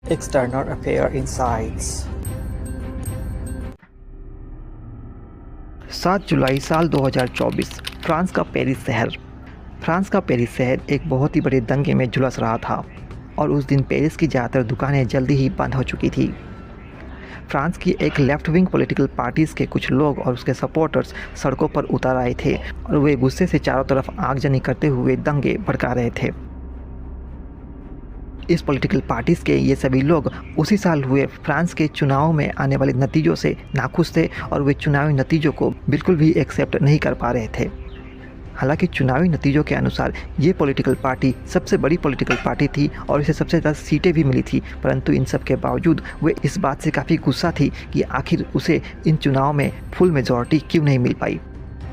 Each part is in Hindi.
External Affair Insights। 7 जुलाई साल 2024 फ्रांस का पेरिस शहर एक बहुत ही बड़े दंगे में झुलस रहा था और उस दिन पेरिस की ज़्यादातर दुकानें जल्दी ही बंद हो चुकी थी। फ्रांस की एक लेफ्ट विंग पॉलिटिकल पार्टीज़ के कुछ लोग और उसके सपोर्टर्स सड़कों पर उतर आए थे और वे गुस्से से चारों तरफ आगजनी करते हुए दंगे भड़का रहे थे। इस पॉलिटिकल पार्टीज़ के ये सभी लोग उसी साल हुए फ्रांस के चुनाव में आने वाले नतीजों से नाखुश थे और वे चुनावी नतीजों को बिल्कुल भी एक्सेप्ट नहीं कर पा रहे थे। हालांकि चुनावी नतीजों के अनुसार ये पॉलिटिकल पार्टी सबसे बड़ी पॉलिटिकल पार्टी थी और इसे सबसे ज़्यादा सीटें भी मिली थी, परंतु इन सब के बावजूद वे इस बात से काफ़ी गुस्सा थी कि आखिर उसे इन चुनाव में फुल मेजॉरिटी क्यों नहीं मिल पाई।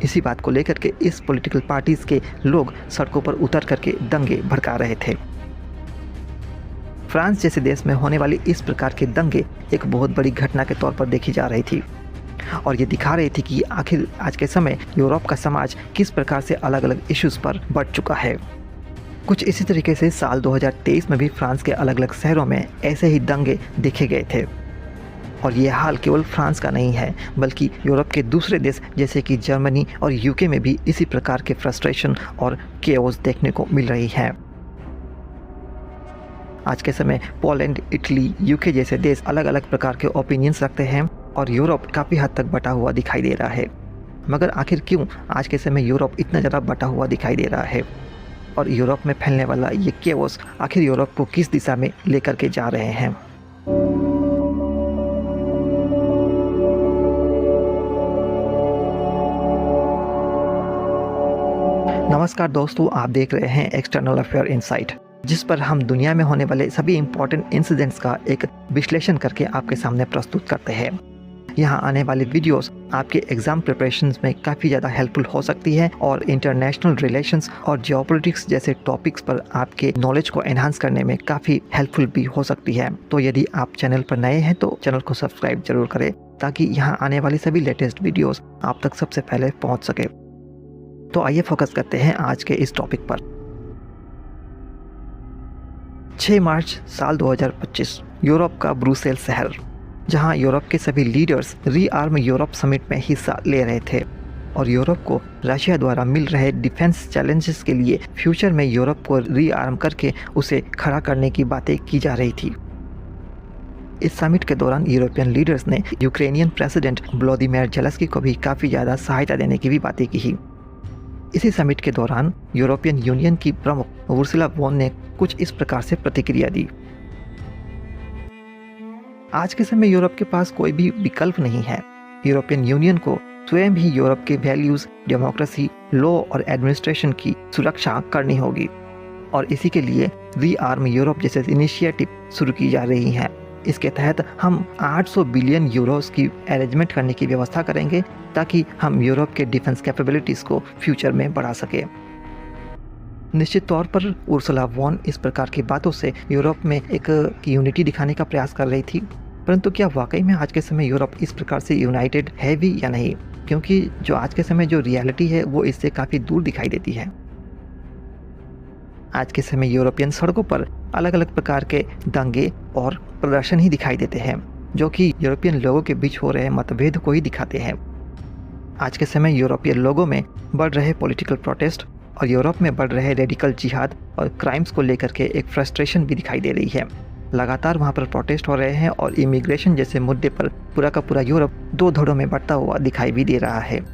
इसी बात को लेकर के इस पॉलिटिकल पार्टीज़ के लोग सड़कों पर उतर करके दंगे भड़का रहे थे। फ्रांस जैसे देश में होने वाली इस प्रकार के दंगे एक बहुत बड़ी घटना के तौर पर देखी जा रही थी और ये दिखा रही थी कि आखिर आज के समय यूरोप का समाज किस प्रकार से अलग अलग इश्यूज़ पर बढ़ चुका है। कुछ इसी तरीके से साल 2023 में भी फ्रांस के अलग अलग शहरों में ऐसे ही दंगे देखे गए थे और ये हाल केवल फ्रांस का नहीं है, बल्कि यूरोप के दूसरे देश जैसे कि जर्मनी और यूके में भी इसी प्रकार के फ्रस्ट्रेशन और केओस देखने को मिल रही है। आज के समय पोलैंड, इटली, यूके जैसे देश अलग अलग प्रकार के ओपिनियंस रखते हैं और यूरोप काफ़ी हद तक बटा हुआ दिखाई दे रहा है। मगर आखिर क्यों आज के समय यूरोप इतना ज़्यादा बटा हुआ दिखाई दे रहा है और यूरोप में फैलने वाला ये केओस आखिर यूरोप को किस दिशा में लेकर के जा रहे हैं। नमस्कार दोस्तों, आप देख रहे हैं एक्सटर्नल अफेयर इनसाइट, जिस पर हम दुनिया में होने वाले सभी इम्पोर्टेंट इंसिडेंट्स का एक विश्लेषण करके आपके सामने प्रस्तुत करते हैं। यहाँ आने वाली वीडियोस आपके एग्जाम प्रिपरेशंस में काफ़ी ज़्यादा हेल्पफुल हो सकती है और इंटरनेशनल रिलेशंस और जियोपॉलिटिक्स जैसे टॉपिक्स पर आपके नॉलेज को एनहांस करने में काफ़ी हेल्पफुल भी हो सकती है। तो यदि आप चैनल पर नए हैं तो चैनल को सब्सक्राइब जरूर करें ताकि यहाँ आने वाली सभी लेटेस्ट वीडियोज़ आप तक सबसे पहले पहुँच सके। तो आइए फोकस करते हैं आज के इस टॉपिक पर। 6 मार्च साल 2025 यूरोप का ब्रुसेल्स शहर, जहां यूरोप के सभी लीडर्स रीआर्म यूरोप समिट में हिस्सा ले रहे थे और यूरोप को रशिया द्वारा मिल रहे डिफेंस चैलेंजेस के लिए फ्यूचर में यूरोप को रीआर्म करके उसे खड़ा करने की बातें की जा रही थी। इस समिट के दौरान यूरोपियन लीडर्स ने यूक्रेनियन प्रेसिडेंट व्लादिमीर ज़ेलेंस्की को भी काफ़ी ज़्यादा सहायता देने की भी बातें की। इसी समिट के दौरान यूरोपियन यूनियन की प्रमुख उर्सुला वॉन ने कुछ इस प्रकार से प्रतिक्रिया दी। आज के समय यूरोप के पास कोई भी विकल्प नहीं है। यूरोपियन यूनियन को स्वयं ही यूरोप के वैल्यूज, डेमोक्रेसी, लॉ और एडमिनिस्ट्रेशन की सुरक्षा करनी होगी और इसी के लिए रीआर्म यूरोप जैसे इनिशिएटिव शुरू की जा रही हैं। इसके तहत हम 800 बिलियन यूरोस की अरेंजमेंट करने की व्यवस्था करेंगे ताकि हम यूरोप के डिफेंस कैपेबिलिटीज़ को फ्यूचर में बढ़ा सके। निश्चित तौर पर उर्सुला वॉन इस प्रकार की बातों से यूरोप में एक यूनिटी दिखाने का प्रयास कर रही थी, परंतु क्या वाकई में आज के समय यूरोप इस प्रकार से यूनाइटेड है भी या नहीं? क्योंकि जो आज के समय जो रियलिटी है वो इससे काफ़ी दूर दिखाई देती है। आज के समय यूरोपियन सड़कों पर अलग अलग प्रकार के दंगे और प्रदर्शन ही दिखाई देते हैं, जो कि यूरोपियन लोगों के बीच हो रहे मतभेद को ही दिखाते हैं। आज के समय यूरोपियन लोगों में बढ़ रहे पॉलिटिकल प्रोटेस्ट और यूरोप में बढ़ रहे रेडिकल जिहाद और क्राइम्स को लेकर के एक फ्रस्ट्रेशन भी दिखाई दे रही है। लगातार वहाँ पर प्रोटेस्ट हो रहे हैं और इमिग्रेशन जैसे मुद्दे पर पूरा का पूरा यूरोप दो धड़ों में बढ़ता हुआ दिखाई भी दे रहा है।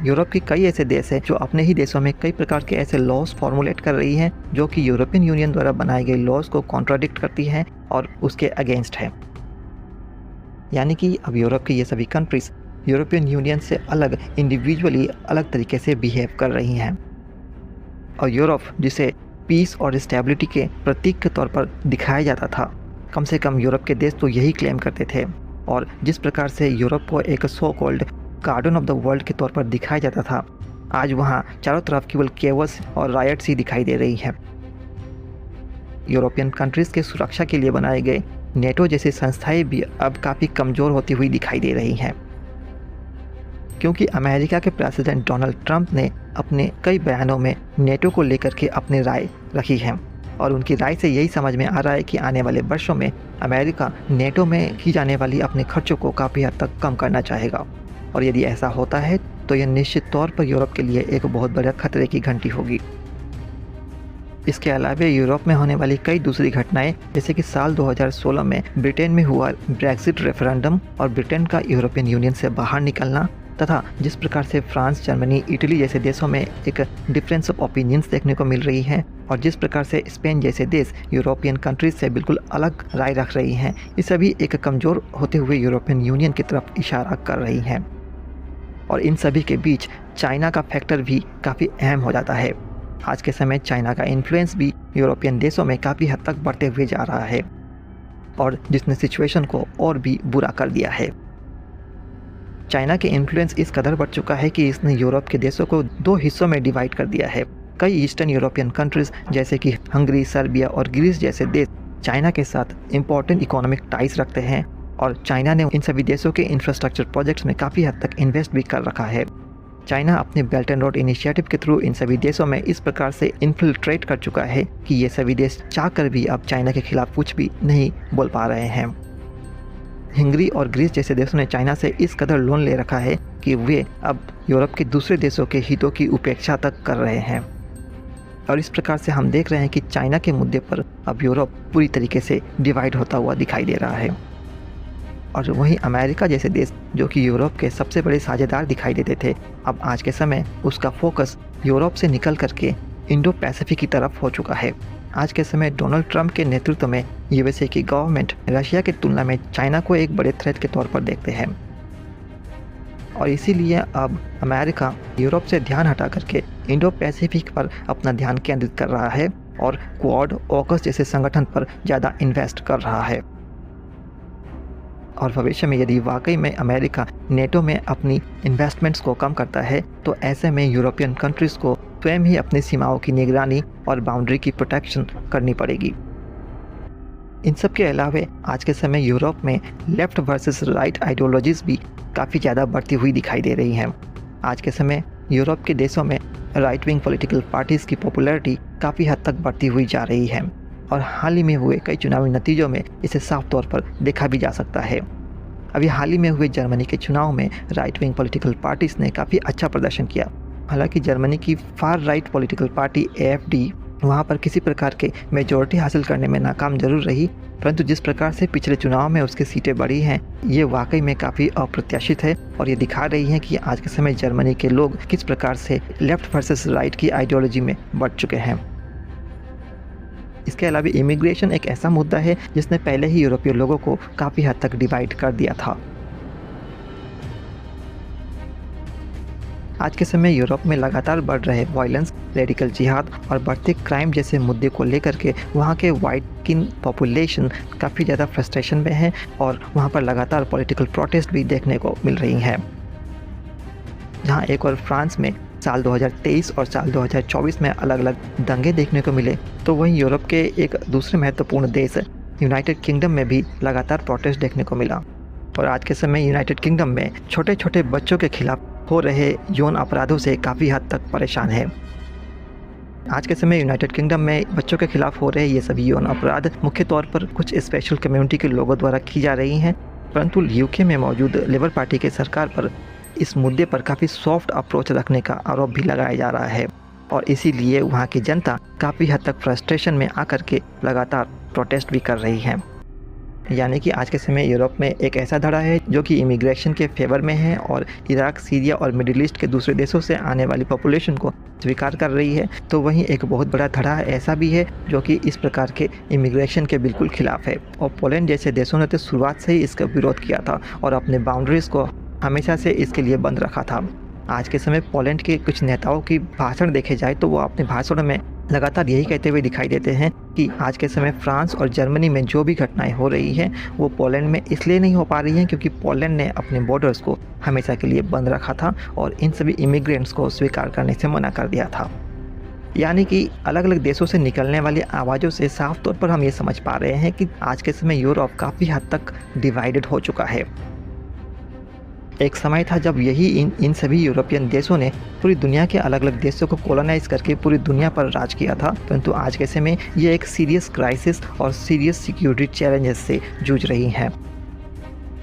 यूरोप के कई ऐसे देश हैं जो अपने ही देशों में कई प्रकार के ऐसे लॉज फॉर्मुलेट कर रही हैं जो कि यूरोपियन यूनियन द्वारा बनाए गए लॉज को कॉन्ट्राडिक्ट करती हैं और उसके अगेंस्ट है। यानी कि अब यूरोप की ये सभी कंट्रीज यूरोपियन यूनियन से अलग इंडिविजुअली अलग तरीके से बिहेव कर रही हैं और यूरोप जिसे पीस और स्टेबिलिटी के प्रतीक के तौर पर दिखाया जाता था, कम से कम यूरोप के देश तो यही क्लेम करते थे और जिस प्रकार से यूरोप को एक so called garden of the world के तौर पर दिखाया जाता था, आज वहाँ चारों तरफ केवल केवस और रायट्स ही दिखाई दे रही है। यूरोपियन कंट्रीज़ के सुरक्षा के लिए बनाए गए नेटो जैसी संस्थाएं भी अब काफ़ी कमज़ोर होती हुई दिखाई दे रही हैं, क्योंकि अमेरिका के प्रेसिडेंट डोनाल्ड ट्रंप ने अपने कई बयानों में नेटो को लेकर के अपनी राय रखी है और उनकी राय से यही समझ में आ रहा है कि आने वाले वर्षों में अमेरिका नेटो में की जाने वाली अपने खर्चों को काफ़ी हद तक कम करना चाहेगा। और यदि ऐसा होता है तो यह निश्चित तौर पर यूरोप के लिए एक बहुत बड़ा खतरे की घंटी होगी। इसके अलावा यूरोप में होने वाली कई दूसरी घटनाएं, जैसे कि साल 2016 में ब्रिटेन में हुआ ब्रेक्सिट रेफरेंडम और ब्रिटेन का यूरोपियन यूनियन से बाहर निकलना, तथा जिस प्रकार से फ्रांस, जर्मनी, इटली जैसे देशों में एक डिफरेंस ऑफ ओपिनियंस देखने को मिल रही है और जिस प्रकार से स्पेन जैसे देश यूरोपियन कंट्रीज से बिल्कुल अलग राय रख रही हैं, ये सभी एक कमज़ोर होते हुए यूरोपियन यूनियन की तरफ इशारा कर रही हैं। और इन सभी के बीच चाइना का फैक्टर भी काफ़ी अहम हो जाता है। आज के समय चाइना का इन्फ्लुएंस भी यूरोपियन देशों में काफ़ी हद तक बढ़ते हुए जा रहा है और जिसने सिचुएशन को और भी बुरा कर दिया है। चाइना के इन्फ्लुएंस इस कदर बढ़ चुका है कि इसने यूरोप के देशों को 2 हिस्सों में डिवाइड कर दिया है। कई ईस्टर्न यूरोपियन कंट्रीज जैसे कि हंगरी, सर्बिया और ग्रीस जैसे देश चाइना के साथ इम्पोर्टेंट इकोनॉमिक टाइज रखते हैं और चाइना ने इन सभी देशों के इंफ्रास्ट्रक्चर प्रोजेक्ट्स में काफ़ी हद तक इन्वेस्ट भी कर रखा है। चाइना अपने बेल्ट एंड रोड इनिशिएटिव के थ्रू इन सभी देशों में इस प्रकार से इन्फिल्ट्रेट कर चुका है कि ये सभी देश चाहकर भी अब चाइना के खिलाफ कुछ भी नहीं बोल पा रहे हैं। हंगरी और ग्रीस जैसे देशों ने चाइना से इस कदर लोन ले रखा है कि वे अब यूरोप के दूसरे देशों के हितों की उपेक्षा तक कर रहे हैं और इस प्रकार से हम देख रहे हैं कि चाइना के मुद्दे पर अब यूरोप पूरी तरीके से डिवाइड होता हुआ दिखाई दे रहा है। और वहीं अमेरिका जैसे देश, जो कि यूरोप के सबसे बड़े साझेदार दिखाई देते थे, अब आज के समय उसका फोकस यूरोप से निकल करके इंडो पैसिफिक की तरफ हो चुका है। आज के समय डोनाल्ड ट्रंप के नेतृत्व में यूएसए की गवर्नमेंट रशिया की तुलना में चाइना को एक बड़े थ्रेट के तौर पर देखते हैं और इसीलिए अब अमेरिका यूरोप से ध्यान हटा करके इंडो पैसिफिक पर अपना ध्यान केंद्रित कर रहा है और क्वाड, ऑकस जैसे संगठन पर ज़्यादा इन्वेस्ट कर रहा है। और भविष्य में यदि वाकई में अमेरिका नेटो में अपनी इन्वेस्टमेंट्स को कम करता है तो ऐसे में यूरोपियन कंट्रीज़ को स्वयं ही अपनी सीमाओं की निगरानी और बाउंड्री की प्रोटेक्शन करनी पड़ेगी। इन सब के अलावा आज के समय यूरोप में लेफ्ट वर्सेस राइट आइडियोलॉजीज़ भी काफ़ी ज़्यादा बढ़ती हुई दिखाई दे रही हैं। आज के समय यूरोप के देशों में राइट विंग पॉलिटिकल पार्टीज़ की पॉपुलैरिटी काफ़ी हद तक बढ़ती हुई जा रही है और हाल ही में हुए कई चुनावी नतीजों में इसे साफ तौर पर देखा भी जा सकता है। अभी हाल ही में हुए जर्मनी के चुनाव में राइट विंग पॉलिटिकल पार्टीज़ ने काफ़ी अच्छा प्रदर्शन किया। हालांकि जर्मनी की far right political party AfD वहां पर किसी प्रकार के मेजॉरिटी हासिल करने में नाकाम जरूर रही, परंतु जिस प्रकार से पिछले चुनाव में उसकी सीटें बढ़ी हैं, ये वाकई में काफ़ी अप्रत्याशित है और ये दिखा रही हैं कि आज के समय जर्मनी के लोग किस प्रकार से लेफ्ट वर्सेस राइट की आइडियोलॉजी में बढ़ चुके हैं। इसके अलावा इमिग्रेशन एक ऐसा मुद्दा है जिसने पहले ही यूरोपीय लोगों को काफ़ी हद तक डिवाइड कर दिया था। आज के समय यूरोप में लगातार बढ़ रहे वायलेंस, रेडिकल जिहाद और बढ़ते क्राइम जैसे मुद्दे को लेकर के वहाँ के वाइट किन पॉपुलेशन काफ़ी ज़्यादा फ्रस्ट्रेशन में है और वहाँ पर लगातार पॉलिटिकल प्रोटेस्ट भी देखने को मिल रही हैं। जहाँ एक और फ्रांस में साल 2023 और साल 2024 में अलग अलग दंगे देखने को मिले, तो वहीं यूरोप के एक दूसरे महत्वपूर्ण देश यूनाइटेड किंगडम में भी लगातार प्रोटेस्ट देखने को मिला। और आज के समय यूनाइटेड किंगडम में छोटे छोटे बच्चों के खिलाफ हो रहे यौन अपराधों से काफ़ी हद तक परेशान है। आज के समय यूनाइटेड किंगडम में बच्चों के खिलाफ हो रहे ये सभी यौन अपराध मुख्य तौर पर कुछ स्पेशल कम्युनिटी के लोगों द्वारा की जा रही हैं, परंतु यूके में मौजूद लेबर पार्टी के सरकार पर इस मुद्दे पर काफ़ी सॉफ्ट अप्रोच रखने का आरोप भी लगाया जा रहा है और इसीलिए वहाँ की जनता काफ़ी हद तक फ्रस्ट्रेशन में आकर के लगातार प्रोटेस्ट भी कर रही है। यानी कि आज के समय यूरोप में एक ऐसा धड़ा है जो कि इमिग्रेशन के फेवर में है और इराक, सीरिया और मिडिल ईस्ट के दूसरे देशों से आने वाली पॉपुलेशन को स्वीकार कर रही है, तो वहीं एक बहुत बड़ा धड़ा ऐसा भी है जो कि इस प्रकार के इमिग्रेशन के बिल्कुल खिलाफ है। और पोलैंड जैसे देशों ने तो शुरुआत से ही इसका विरोध किया था और अपने बाउंड्रीज़ को हमेशा से इसके लिए बंद रखा था। आज के समय पोलैंड के कुछ नेताओं की भाषण देखे जाए तो वो अपने भाषणों में लगातार यही कहते हुए दिखाई देते हैं कि आज के समय फ्रांस और जर्मनी में जो भी घटनाएं हो रही हैं वो पोलैंड में इसलिए नहीं हो पा रही हैं क्योंकि पोलैंड ने अपने बॉर्डर्स को हमेशा के लिए बंद रखा था और इन सभी इमिग्रेंट्स को स्वीकार करने से मना कर दिया था। यानी कि अलग अलग देशों से निकलने वाली आवाज़ों से साफ तौर पर हम ये समझ पा रहे हैं कि आज के समय यूरोप काफ़ी हद तक डिवाइडेड हो चुका है। एक समय था जब यही इन सभी यूरोपियन देशों ने पूरी दुनिया के अलग अलग देशों को कॉलोनाइज करके पूरी दुनिया पर राज किया था, परंतु आज के समय ये एक सीरियस क्राइसिस और सीरियस सिक्योरिटी चैलेंजेस से जूझ रही हैं।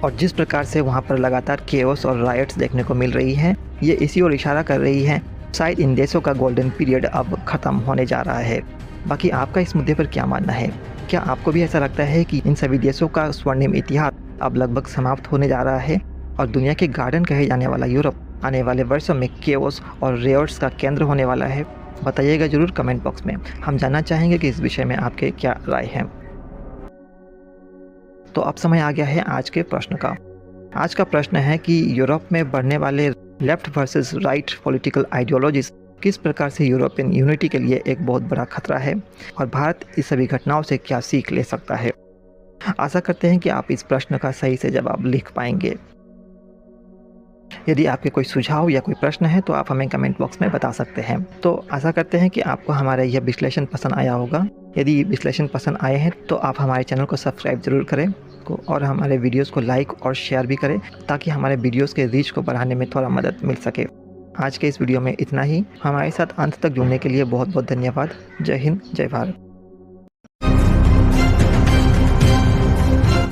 और जिस प्रकार से वहाँ पर लगातार केओस और राइट्स देखने को मिल रही हैं, ये इसी ओर इशारा कर रही हैं शायद इन देशों का गोल्डन पीरियड अब ख़त्म होने जा रहा है। बाकी आपका इस मुद्दे पर क्या मानना है? क्या आपको भी ऐसा लगता है कि इन सभी देशों का स्वर्णिम इतिहास अब लगभग समाप्त होने जा रहा है और दुनिया के गार्डन कहे जाने वाला यूरोप आने वाले वर्षों में केओस और रियोट्स का केंद्र होने वाला है? बताइएगा ज़रूर कमेंट बॉक्स में। हम जानना चाहेंगे कि इस विषय में आपके क्या राय हैं। तो अब समय आ गया है आज के प्रश्न का। आज का प्रश्न है कि यूरोप में बढ़ने वाले left versus right political ideologies किस प्रकार से यूरोपियन यूनिटी के लिए एक बहुत बड़ा खतरा है और भारत इस सभी घटनाओं से क्या सीख ले सकता है। आशा करते हैं कि आप इस प्रश्न का सही से जवाब लिख पाएंगे। यदि आपके कोई सुझाव या कोई प्रश्न है तो आप हमें कमेंट बॉक्स में बता सकते हैं। तो आशा करते हैं कि आपको हमारा यह विश्लेषण पसंद आया होगा। यदि विश्लेषण पसंद आए हैं तो आप हमारे चैनल को सब्सक्राइब जरूर करें और हमारे वीडियोस को लाइक और शेयर भी करें ताकि हमारे वीडियोस के रीच को बढ़ाने में थोड़ा मदद मिल सके। आज के इस वीडियो में इतना ही। हमारे साथ अंत तक जुड़ने के लिए बहुत बहुत धन्यवाद। जय हिंद, जय भारत।